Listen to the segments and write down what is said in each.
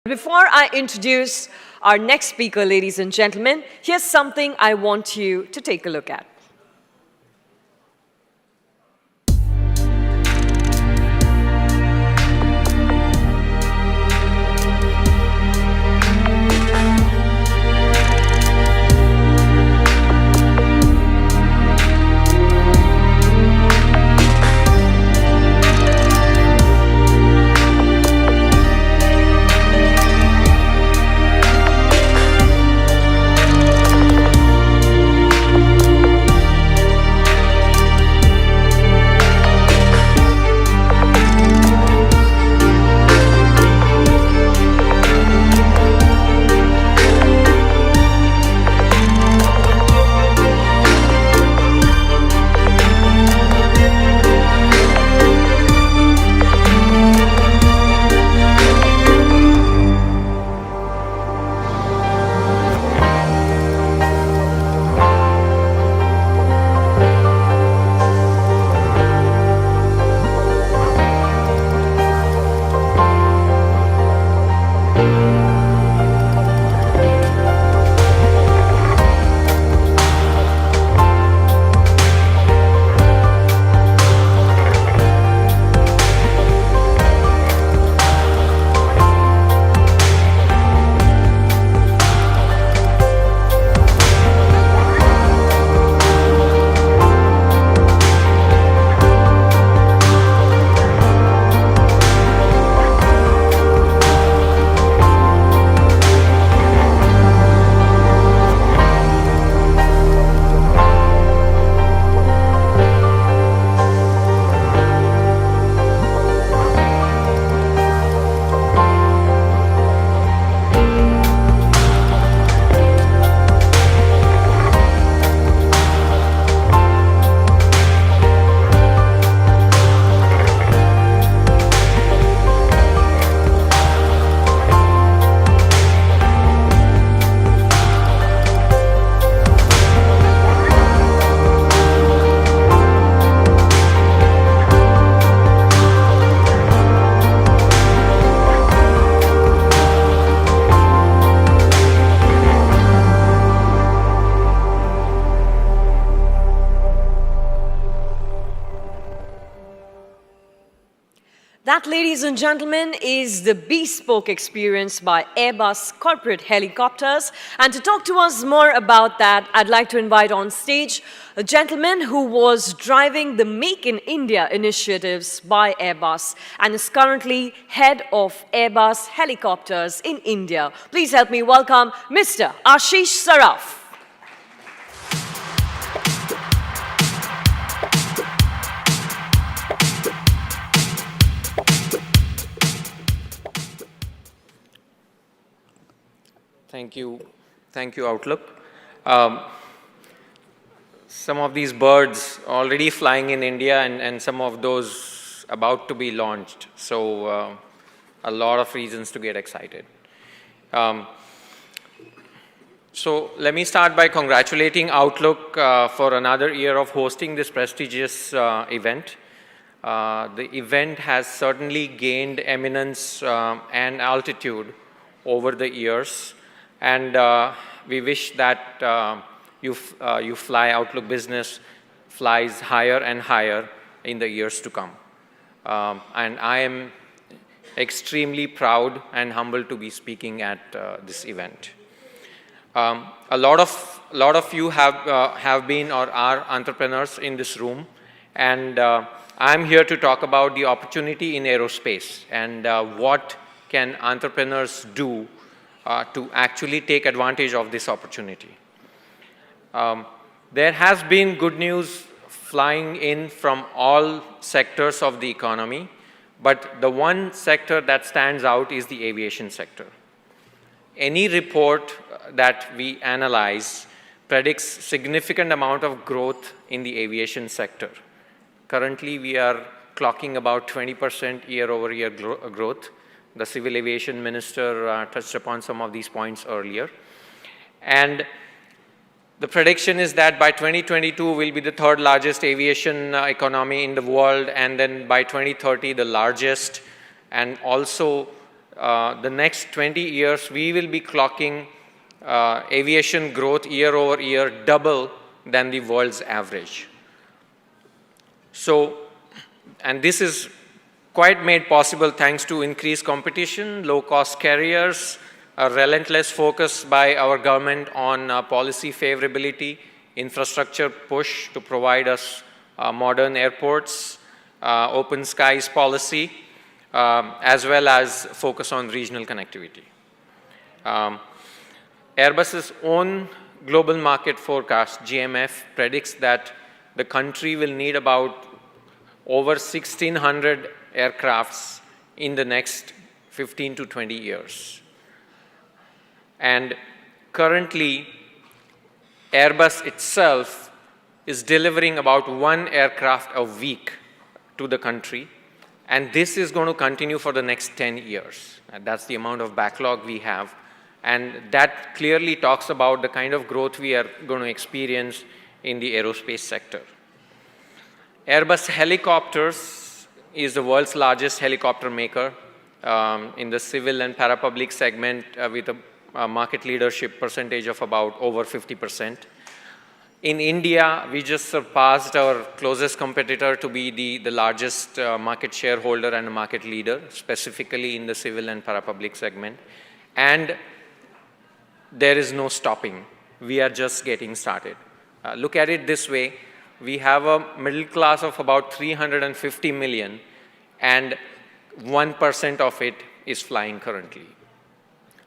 Before I introduce our next speaker, ladies and gentlemen, here's something I want you to take a look at. That, ladies and gentlemen, is the bespoke experience by Airbus Corporate Helicopters. And to talk to us more about that, I'd like to invite on stage a gentleman who was driving the Make in India initiatives by Airbus and is currently head of Airbus Helicopters in India. Please help me welcome Mr. Ashish Saraf. Thank you, Outlook. Some of these birds already flying in India and some of those about to be launched. So a lot of reasons to get excited. So let me start by congratulating Outlook for another year of hosting this prestigious event. The event has certainly gained eminence and altitude over the years. And we wish that you fly Outlook Business flies higher and higher in the years to come. And I am extremely proud and humbled to be speaking at this event. A lot of you have been or are entrepreneurs in this room, and I'm here to talk about the opportunity in aerospace and what can entrepreneurs do to actually take advantage of this opportunity. There has been good news flying in from all sectors of the economy, but the one sector that stands out is the aviation sector. Any report that we analyze predicts significant amount of growth in the aviation sector. Currently, we are clocking about 20% year-over-year growth. The Civil Aviation Minister touched upon some of these points earlier. And the prediction is that by 2022, we'll be the third largest aviation economy in the world, and then by 2030, the largest. And also, the next 20 years, we will be clocking aviation growth year over year double than the world's average. So, and this is quite made possible thanks to increased competition, low-cost carriers, a relentless focus by our government on policy favorability, infrastructure push to provide us modern airports, open skies policy, as well as focus on regional connectivity. Airbus's own global market forecast, GMF, predicts that the country will need about over 1,600 aircrafts in the next 15 to 20 years. And currently, Airbus itself is delivering about 1 aircraft a week to the country. And this is going to continue for the next 10 years. And that's the amount of backlog we have. And that clearly talks about the kind of growth we are going to experience in the aerospace sector. Airbus Helicopters is the world's largest helicopter maker in the civil and parapublic segment with a market leadership percentage of about over 50%. In India, we just surpassed our closest competitor to be the largest market shareholder and market leader, specifically in the civil and parapublic segment. And there is no stopping. We are just getting started. Look at it this way. We have a middle class of about 350 million, and 1% of it is flying currently.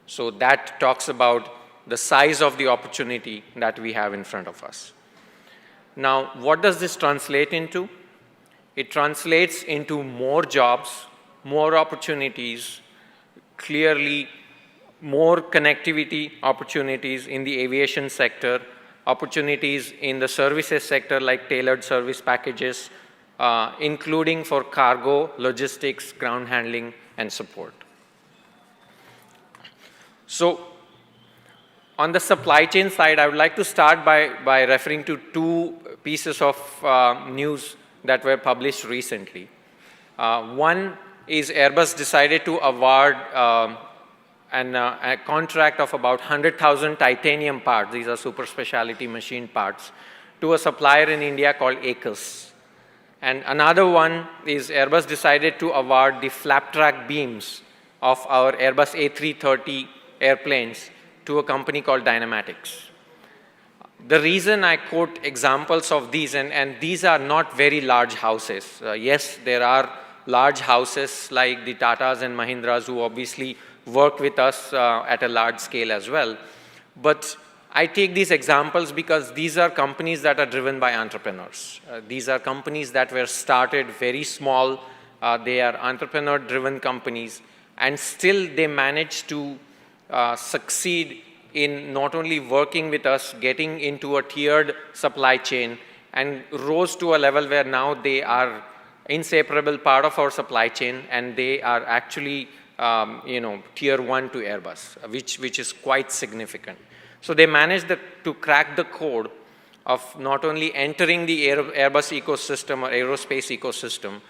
So that talks about the size of the opportunity that we have in front of us. Now, what does this translate into? It translates into more jobs, more opportunities, clearly more connectivity opportunities in the aviation sector, opportunities in the services sector like tailored service packages, including for cargo, logistics, ground handling, and support. So, on the supply chain side, I would like to start by referring to 2 pieces of news that were published recently. One is Airbus decided to award a contract of about 100,000 titanium parts, these are super specialty machine parts, to a supplier in India called Airbus. And another one is Airbus decided to award the flap track beams of our Airbus A330 airplanes to a company called Dynamatics. The reason I quote examples of these, and these are not very large houses. Yes, there are large houses like the Tatas and Mahindras who obviously work with us at a large scale as well. But I take these examples because these are companies that are driven by entrepreneurs. These are companies that were started very small. They are entrepreneur-driven companies, and still they manage to succeed in not only working with us, getting into a tiered supply chain, and rose to a level where now they are inseparable part of our supply chain, and they are actually tier 1 to Airbus, which is quite significant. So they managed to crack the code of not only entering the Airbus ecosystem or aerospace ecosystem,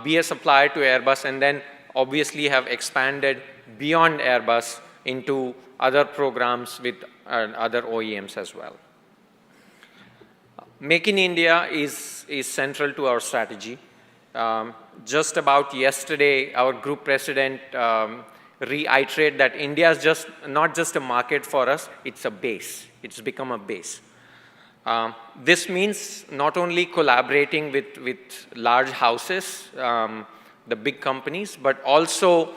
be a supplier to Airbus, and then obviously have expanded beyond Airbus into other programs with other OEMs as well. Make in India is central to our strategy. Just about yesterday, our group president reiterated that India is just not just a market for us, it's a base. It's become a base. This means not only collaborating with large houses, the big companies, but also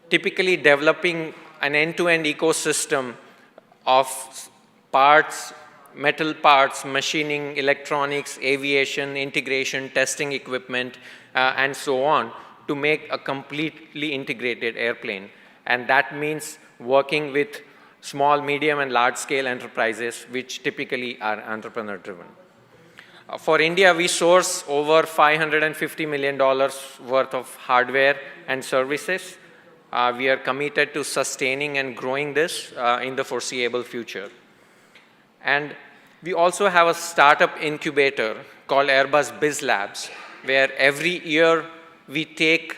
typically developing an end-to-end ecosystem of parts, metal parts, machining, electronics, aviation, integration, testing equipment, and so on, to make a completely integrated airplane. And that means working with small, medium, and large-scale enterprises, which typically are entrepreneur-driven. For India, we source over $550 million worth of hardware and services. We are committed to sustaining and growing this in the foreseeable future. And we also have a startup incubator called Airbus Biz Labs, where every year we take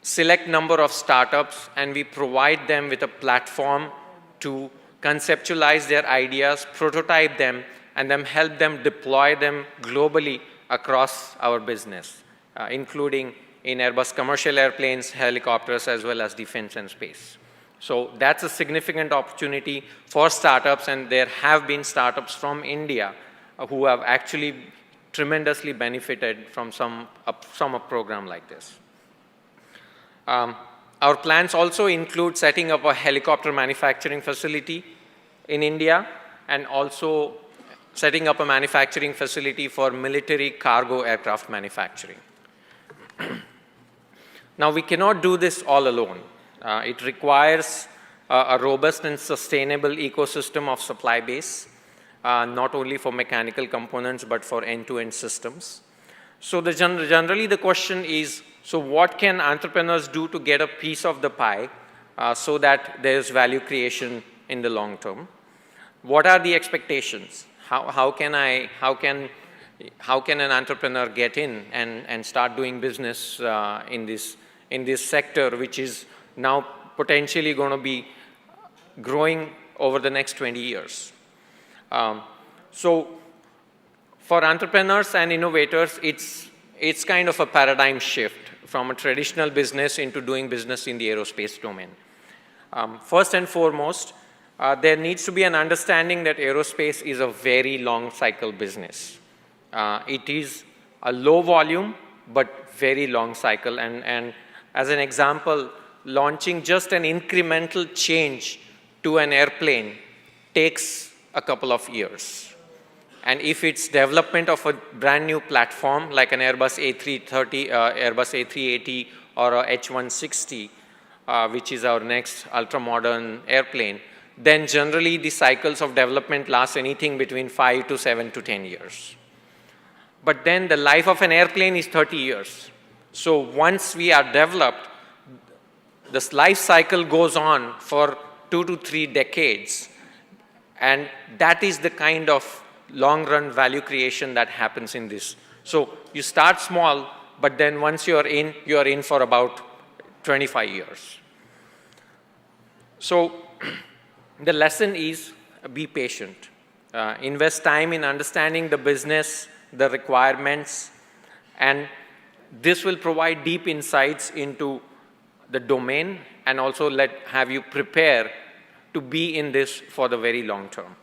select number of startups, and we provide them with a platform to conceptualize their ideas, prototype them, and then help them deploy them globally across our business, including in Airbus commercial airplanes, helicopters, as well as defense and space. So that's a significant opportunity for startups, and there have been startups from India who have actually tremendously benefited from a program like this. Our plans also include setting up a helicopter manufacturing facility in India and also setting up a manufacturing facility for military cargo aircraft manufacturing. Now, we cannot do this all alone. It requires a robust and sustainable ecosystem of supply base, not only for mechanical components, but for end-to-end systems. So generally the question is, so what can entrepreneurs do to get a piece of the pie so that there's value creation in the long term? What are the expectations? How can an entrepreneur get in and start doing business in this sector, which is now potentially going to be growing over the next 20 years? So for entrepreneurs and innovators, it's kind of a paradigm shift from a traditional business into doing business in the aerospace domain. First and foremost, there needs to be an understanding that aerospace is a very long cycle business. It is a low volume, but very long cycle. And as an example, launching just an incremental change to an airplane takes a couple of years. And if it's development of a brand new platform like an Airbus A330, Airbus A380 or a H160, which is our next ultra-modern airplane, then generally the cycles of development last anything between 5 to 7 to 10 years. But then the life of an airplane is 30 years. So once we are developed, this life cycle goes on for 2 to 3 decades. And that is the kind of long-run value creation that happens in this. So you start small, but then once you are in for about 25 years. So the lesson is be patient. Invest time in understanding the business, the requirements, and this will provide deep insights into the domain and also have you prepare to be in this for the very long term.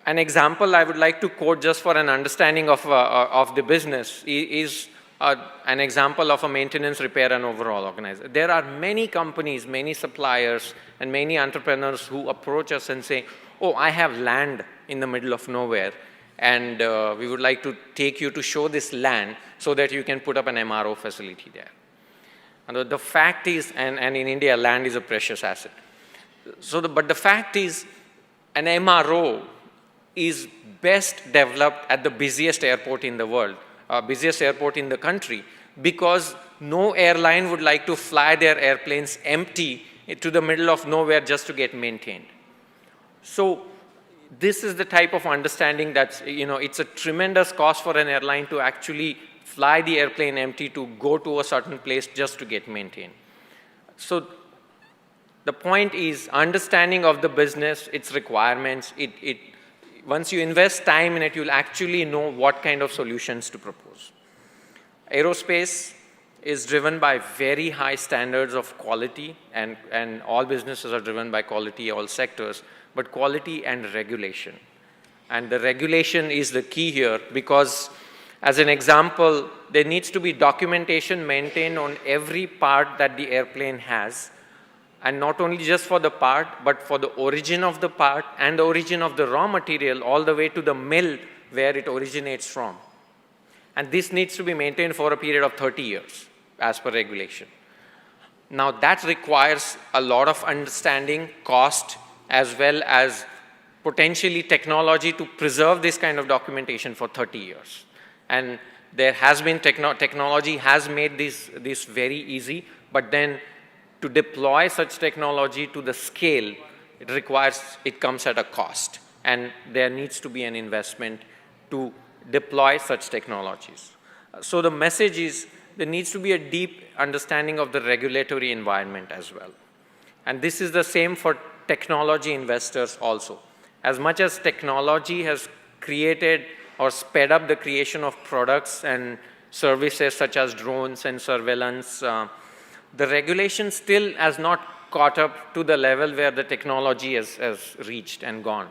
An example I would like to quote just for an understanding of the business is an example of a maintenance, repair, and overhaul organizer. There are many companies, many suppliers, and many entrepreneurs who approach us and say, oh, I have land in the middle of nowhere, and we would like to take you to show this land so that you can put up an MRO facility there. And the fact is, and in India, land is a precious asset. But the fact is, an MRO is best developed at the busiest airport in the world, busiest airport in the country, because no airline would like to fly their airplanes empty to the middle of nowhere just to get maintained. So this is the type of understanding that's, it's a tremendous cost for an airline to actually fly the airplane empty to go to a certain place just to get maintained. So the point is understanding of the business, its requirements. Once you invest time in it, you'll actually know what kind of solutions to propose. Aerospace is driven by very high standards of quality, and all businesses are driven by quality, all sectors, but quality and regulation. And the regulation is the key here because, as an example, there needs to be documentation maintained on every part that the airplane has, and not only just for the part, but for the origin of the part and the origin of the raw material all the way to the mill where it originates from. And this needs to be maintained for a period of 30 years as per regulation. Now that requires a lot of understanding, cost, as well as potentially technology to preserve this kind of documentation for 30 years. And there has been technology has made this very easy, but then to deploy such technology to the scale, it comes at a cost. And there needs to be an investment to deploy such technologies. So the message is there needs to be a deep understanding of the regulatory environment as well. And this is the same for technology investors also. As much as technology has created or sped up the creation of products and services such as drones and surveillance, the regulation still has not caught up to the level where the technology has reached and gone.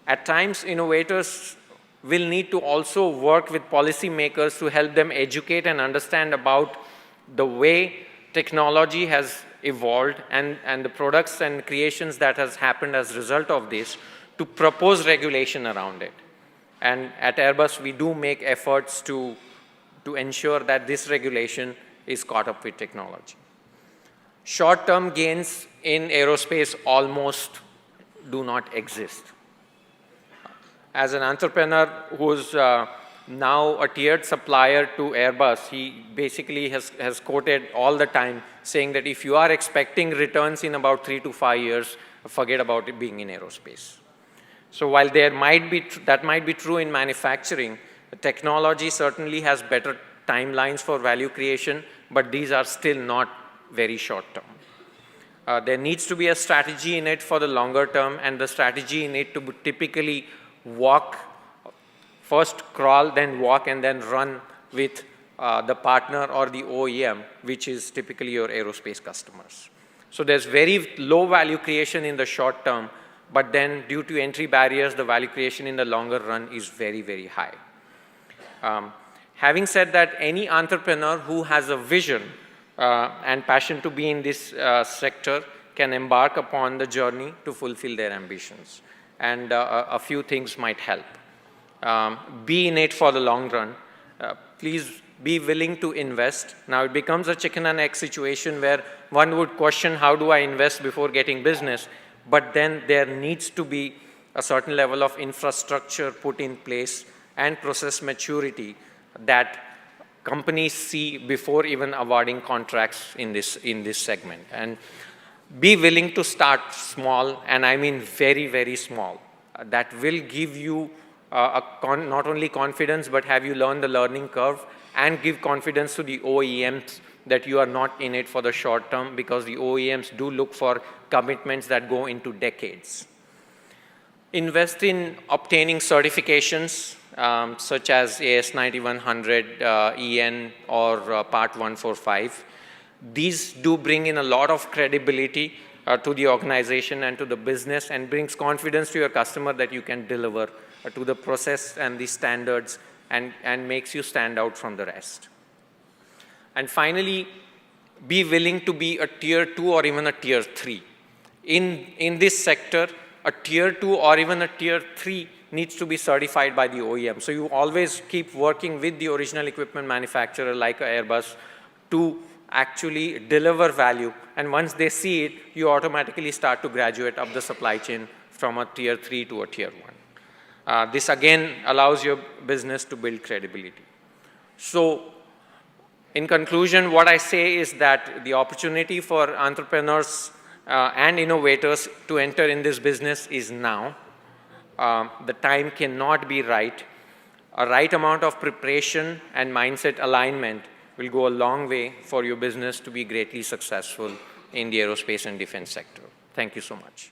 At times, innovators will need to also work with policymakers to help them educate and understand about the way technology has evolved and the products and creations that has happened as a result of this to propose regulation around it. And at Airbus, we do make efforts to ensure that this regulation is caught up with technology. Short-term gains in aerospace almost do not exist. As an entrepreneur who's now a tiered supplier to Airbus, he basically has quoted all the time saying that if you are expecting returns in about 3 to 5 years, forget about it being in aerospace. So while that might be true in manufacturing, the technology certainly has better timelines for value creation, but these are still not very short term. There needs to be a strategy in it for the longer term, and the strategy in it to typically walk, first crawl, then walk, and then run with the partner or the OEM, which is typically your aerospace customers. So there's very low value creation in the short term, but then due to entry barriers, the value creation in the longer run is very, very high. Having said that, any entrepreneur who has a vision and passion to be in this sector can embark upon the journey to fulfill their ambitions. And a few things might help. Be in it for the long run. Please be willing to invest. Now it becomes a chicken and egg situation where one would question, how do I invest before getting business? But then there needs to be a certain level of infrastructure put in place and process maturity that companies see before even awarding contracts in this segment. And be willing to start small, and I mean very, very small. That will give you not only confidence, but have you learned the learning curve and give confidence to the OEMs that you are not in it for the short term, because the OEMs do look for commitments that go into decades. Invest in obtaining certifications such as AS9100, EN, or Part 145. These do bring in a lot of credibility to the organization and to the business, and brings confidence to your customer that you can deliver to the process and the standards, and makes you stand out from the rest. And finally, be willing to be a tier 2 or even a tier 3. In this sector, a tier 2 or even a tier 3 needs to be certified by the OEM. So you always keep working with the original equipment manufacturer like Airbus to actually deliver value. And once they see it, you automatically start to graduate up the supply chain from a tier 3 to a tier 1. This again allows your business to build credibility. So in conclusion, what I say is that the opportunity for entrepreneurs and innovators to enter in this business is now. The time cannot be right. A right amount of preparation and mindset alignment will go a long way for your business to be greatly successful in the aerospace and defense sector. Thank you so much.